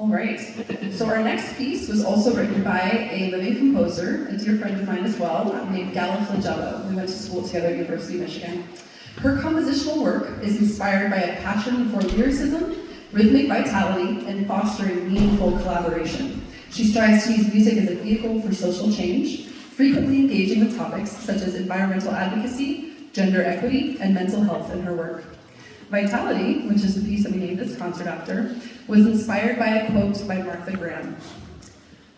right, so our next piece was also written by a living composer, a dear friend of mine as well, named Gala Flagello. We went to school together at University of Michigan. Her compositional work is inspired by a passion for lyricism, rhythmic vitality, and fostering meaningful collaboration. She strives to use music as a vehicle for social change, frequently engaging with topics such as environmental advocacy, gender equity, and mental health in her work. Vitality, which is the piece that we named this concert after, was inspired by a quote by Martha Graham.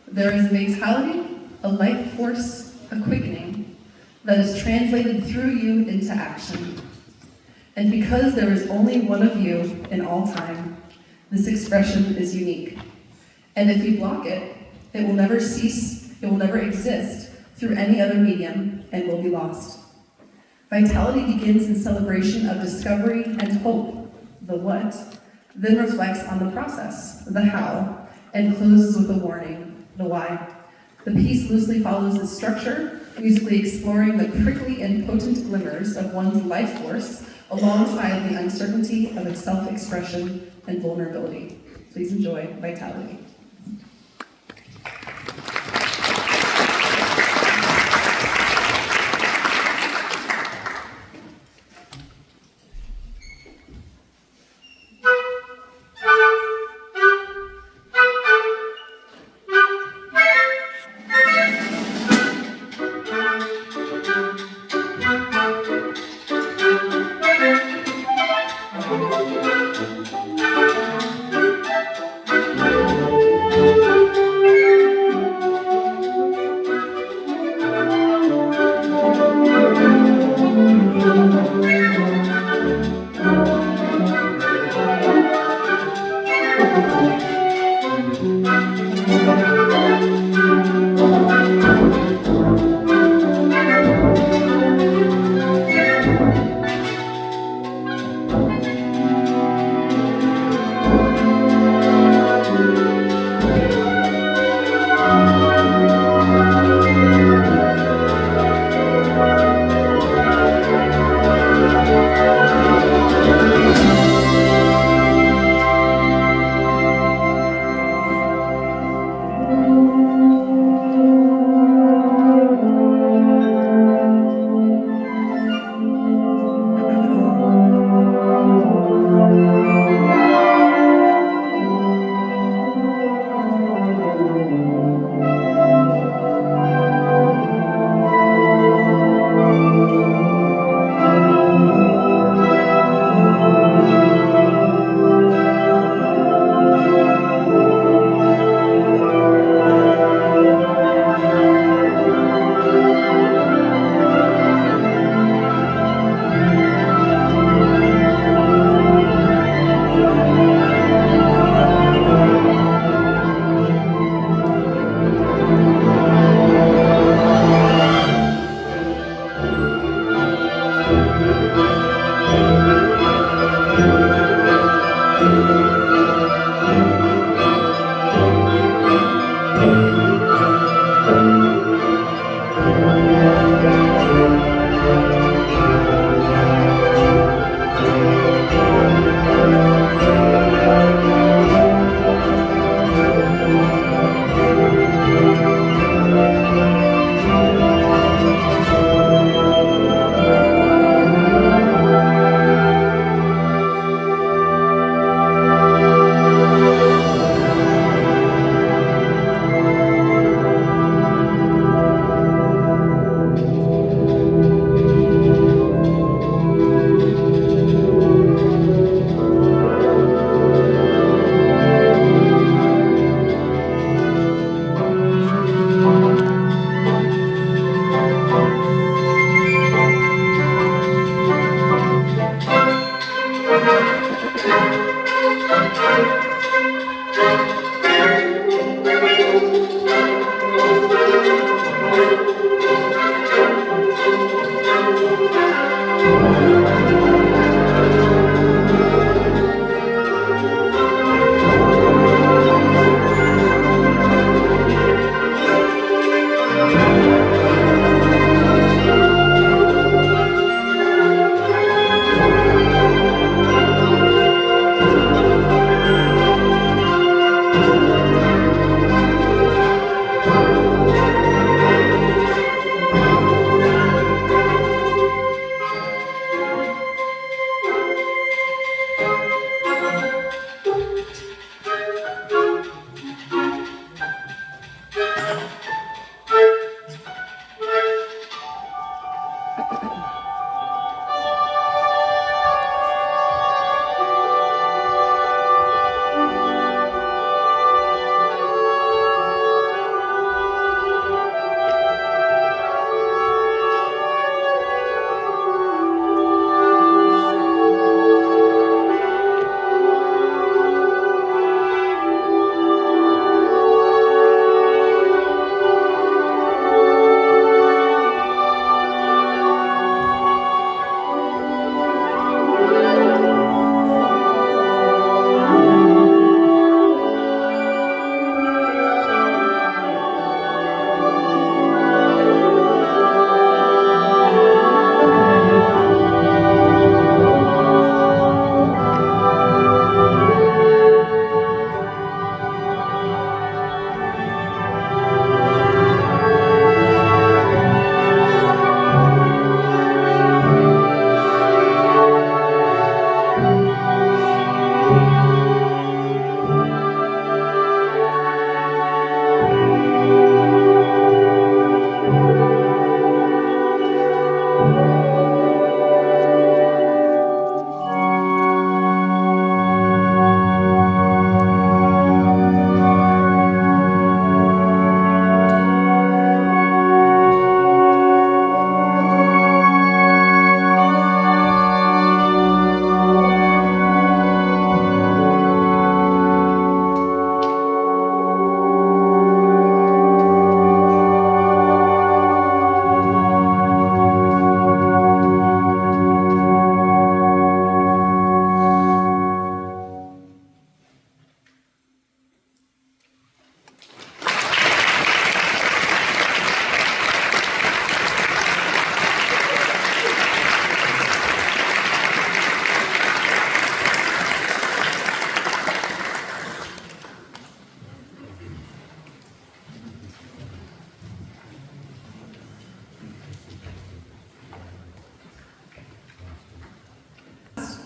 "There is vitality, a life force, a quickening, that is translated through you into action. And because there is only one of you in all time, this expression is unique. And if you block it, it will never cease, it will never exist through any other medium and will be lost. Vitality begins in celebration of discovery and hope, the what, then reflects on the process, the how, and closes with a warning, the why. The piece loosely follows the structure, musically exploring the prickly and potent glimmers of one's life force alongside the uncertainty of its self-expression and vulnerability. Please enjoy Vitality.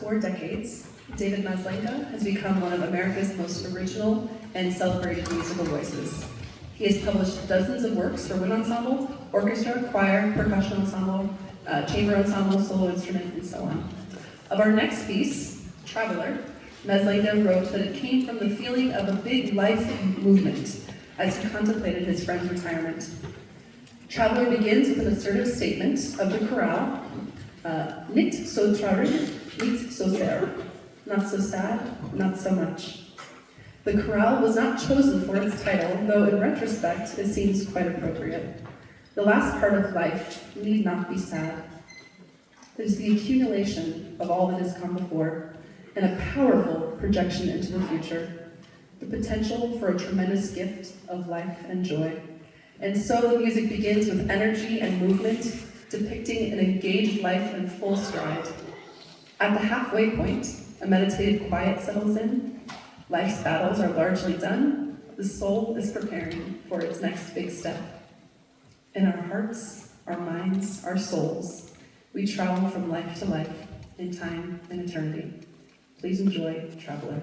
4 decades, David Maslenka has become one of America's most original and celebrated musical voices. He has published dozens of works for wind ensemble, orchestra, choir, percussion ensemble, chamber ensemble, solo instrument, and so on. Of our next piece, Traveler, Maslenka wrote that it came from the feeling of a big life movement as he contemplated his friend's retirement. Traveler begins with an assertive statement of the chorale, nicht so traurig, nicht so sehr, not so sad, not so much. The chorale was not chosen for its title, though in retrospect it seems quite appropriate. The last part of life need not be sad. It is the accumulation of all that has come before, and a powerful projection into the future, the potential for a tremendous gift of life and joy. And so the music begins with energy and movement, depicting an engaged life in full stride. At the halfway point, a meditative quiet settles in. Life's battles are largely done. The soul is preparing for its next big step. In our hearts, our minds, our souls, we travel from life to life, in time and eternity. Please enjoy Traveler.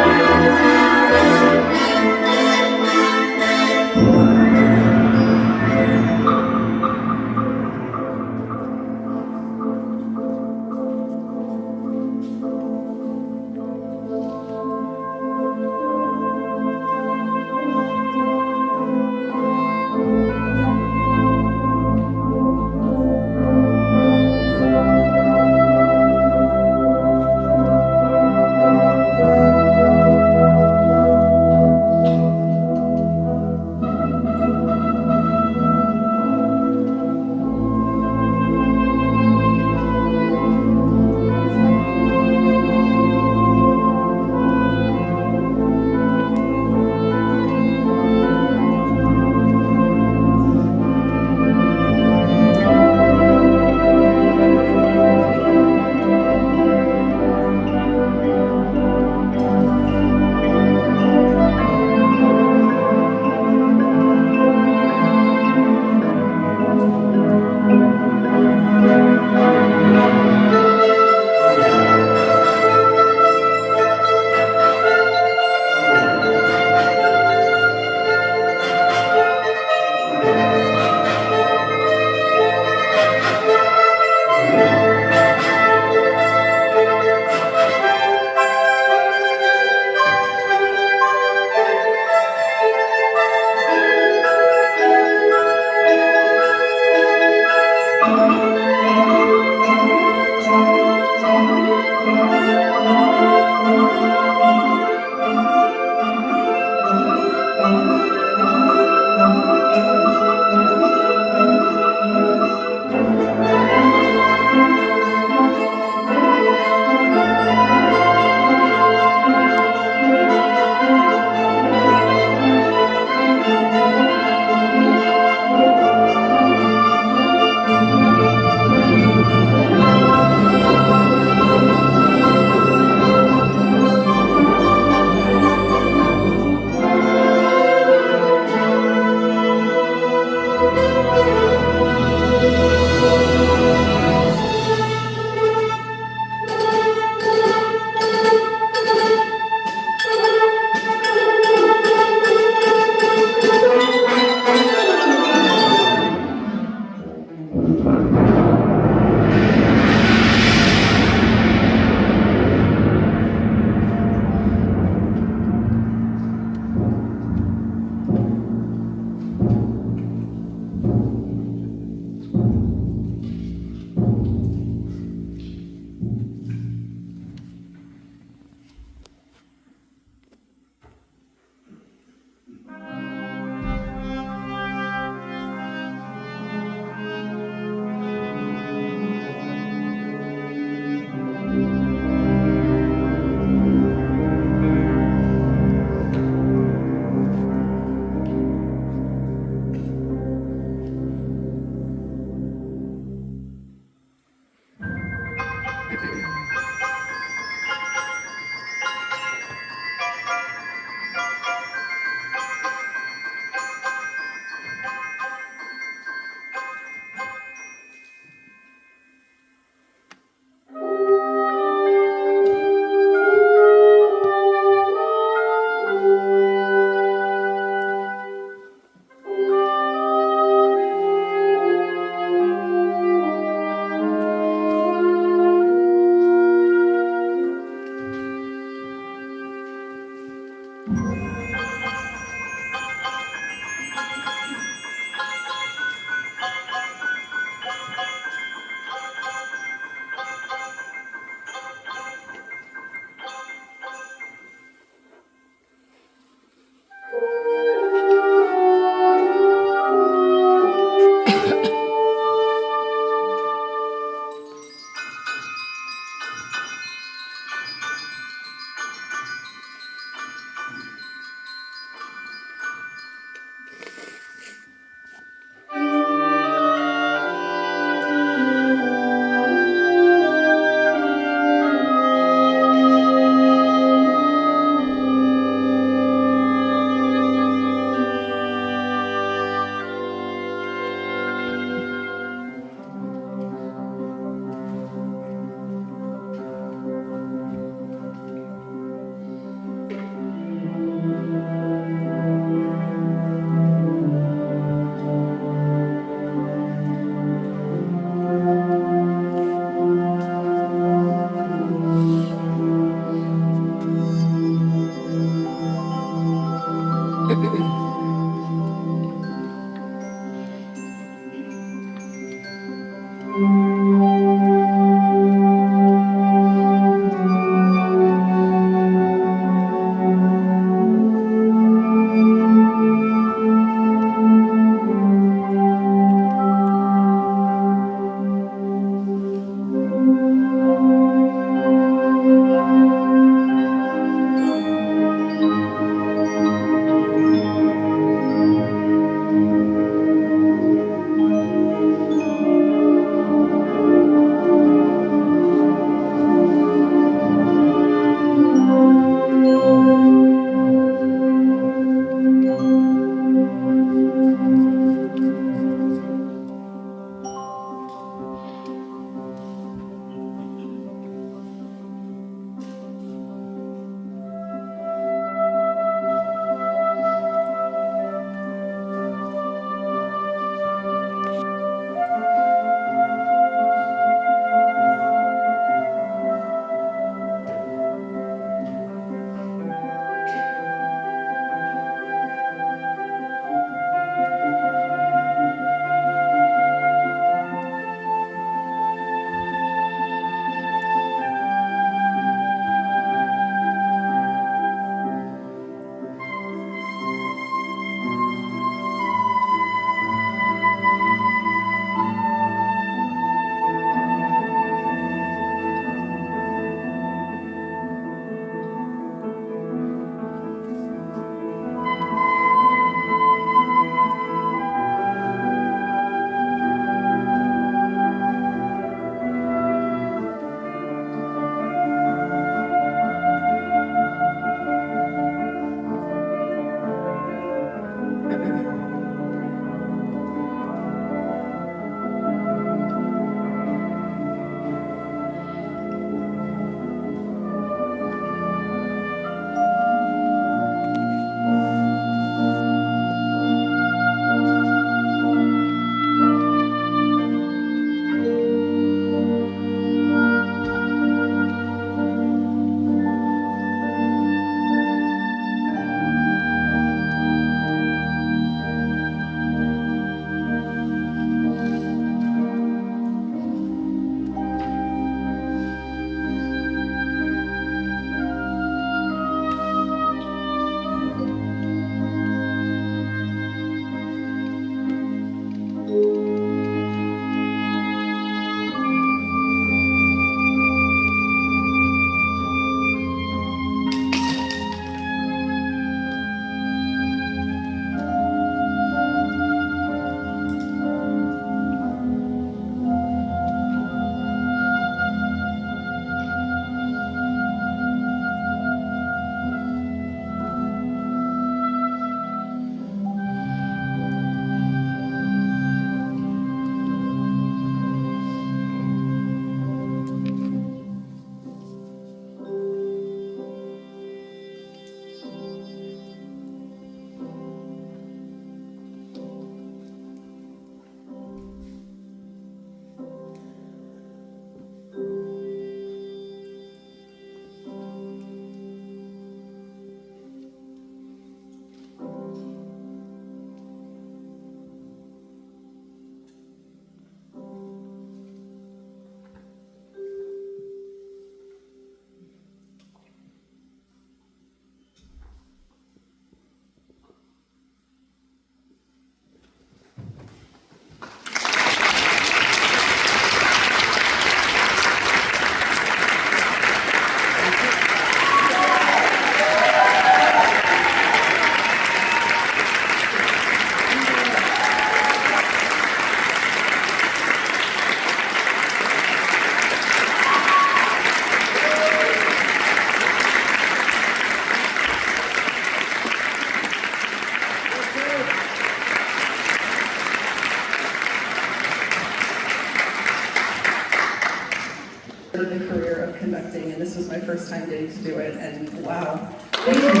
the career of conducting, and this was my first time getting to do it, and wow, thank you so much.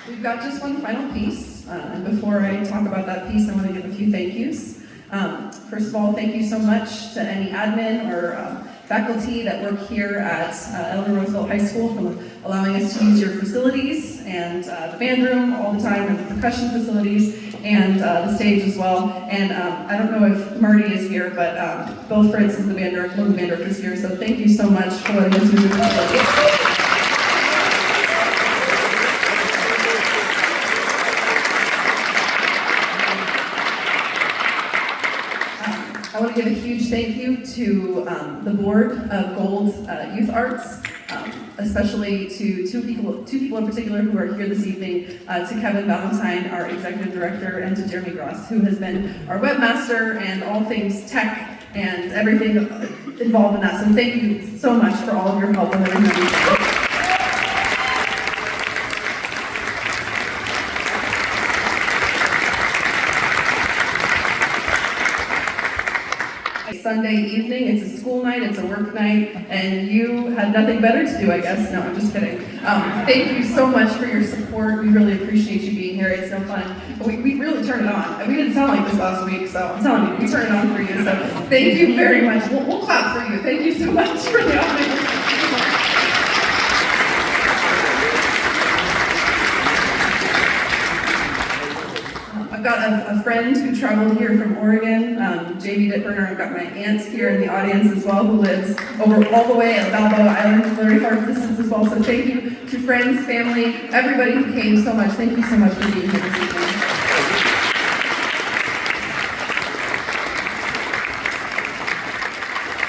We've got just one final piece, and before I talk about that piece, I want to give a few thank yous. First of all, thank you so much to any admin or faculty that work here at Eleanor Roosevelt High School for allowing us to use your facilities and the band room all the time, and the percussion facilities, and the stage as well. And I don't know if Marty is here, but Bill Fritz is the band director, one of the band directors here, so thank you so much for letting us use your facilities. I want to give a huge thank you to the board of Gold Youth Arts, especially to two people in particular who are here this evening, to Kevin Valentine, our executive director, and to Jeremy Gross, who has been our webmaster and all things tech and everything involved in that. So thank you so much for all of your help and everything. Sunday evening, it's a school night, it's a work night, and you had nothing better to do, I guess. No, I'm just kidding. Thank you so much for your support. We really appreciate you being here. It's no fun. But we really turn it on. We didn't sound like this last week, so I'm telling you, we turn it on for you. So thank you very much. We'll clap for you. Thank you so much for the audience. I've got a friend who traveled here from Oregon, Jamie Dittburner. I've got my aunt here in the audience as well, who lives over all the way at Balboa Island, very far distance as well. So thank you to friends, family, everybody who came so much. Thank you so much for being here this evening.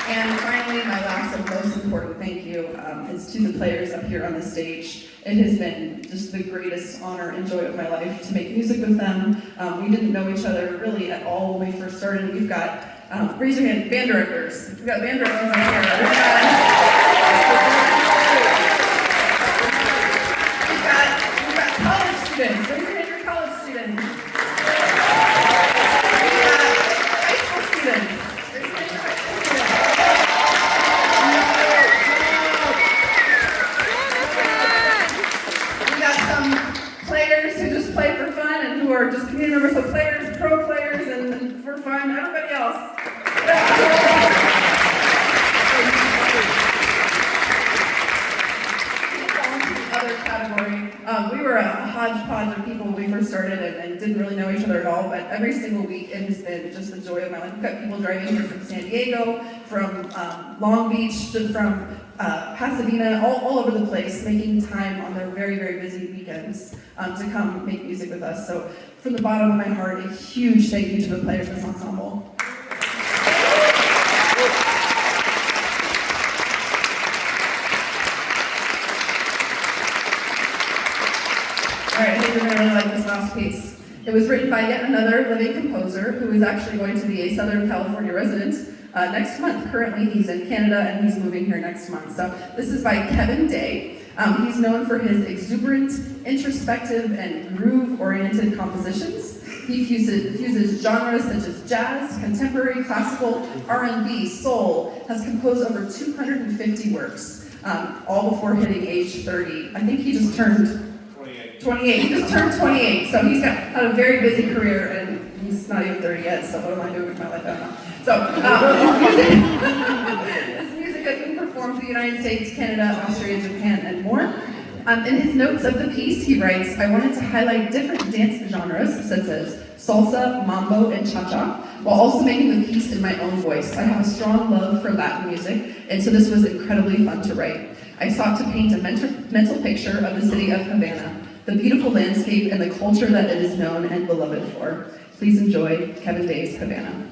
And finally, my last and most important thank you is to the players up here on the stage. It has been just the greatest honor and joy of my life to make music with them. We didn't know each other really at all when we first started. We've got, raise your hand, band directors. We've got band directors right here. We've got college students. Raise your hand, your college students. We've got high school students. Raise your hand, your high school students. Players who just play for fun and who are just community members, so players, pro players, and for fun, everybody else. Other category. We were a hodgepodge of people when we first started and didn't really know each other at all, but every single week it has been just the joy of my life. We've got people driving here from San Diego, from Long Beach, from Pasadena, all over the place, making time on their very, very busy weekends to come make music with us. So from the bottom of my heart, a huge thank you to the players in this ensemble. All right, I think you're going to really like this last piece. It was written by yet another living composer who is actually going to be a Southern California resident next month. Currently, he's in Canada and he's moving here next month. So this is by Kevin Day. He's known for his exuberant, introspective, and groove-oriented compositions. He fuses genres such as jazz, contemporary, classical, R&B, soul, has composed over 250 works, all before hitting age 30. I think he just turned 28. He just turned 28, so he's had a very busy career, and he's not even 30 yet, so what am I doing with my life? I don't know. So, his music has been performed in the United States, Canada, Austria, Japan, and more. In his notes of the piece, he writes, I wanted to highlight different dance genres, such as salsa, mambo, and cha-cha, while also making the piece in my own voice. I have a strong love for Latin music, and so this was incredibly fun to write. I sought to paint a mental picture of the city of Havana, the beautiful landscape and the culture that it is known and beloved for. Please enjoy Kevin Day's Havana.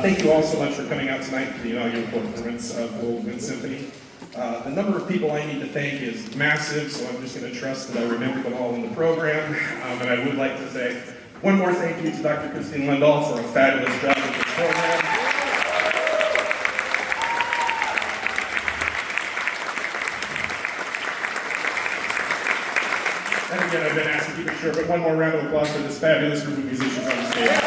Thank you all so much for coming out tonight for the inaugural performance of Goldwindsymphony. The number of people I need to thank is massive, so I'm just going to trust that I remember them all in the program. And I would like to say one more thank you to Dr. Christine Lindahl for a fabulous job with this program. And again, I've been asked to keep it short, but one more round of applause for this fabulous group of musicians on the stage.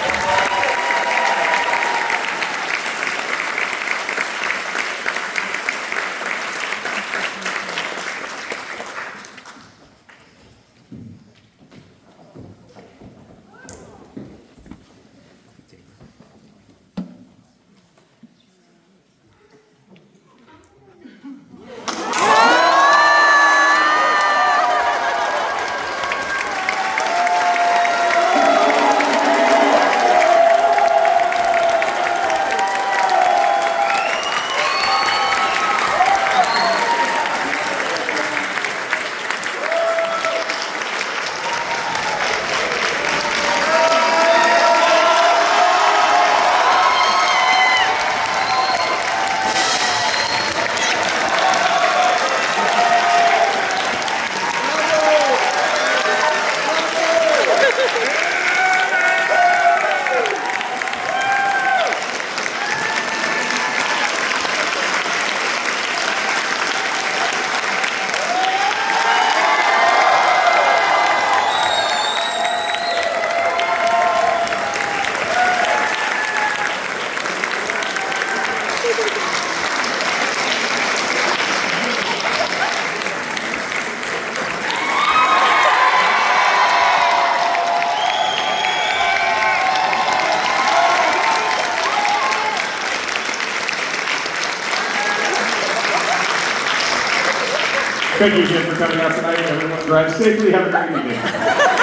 Thank you again for coming out tonight. Everyone drive safely. Have a great evening.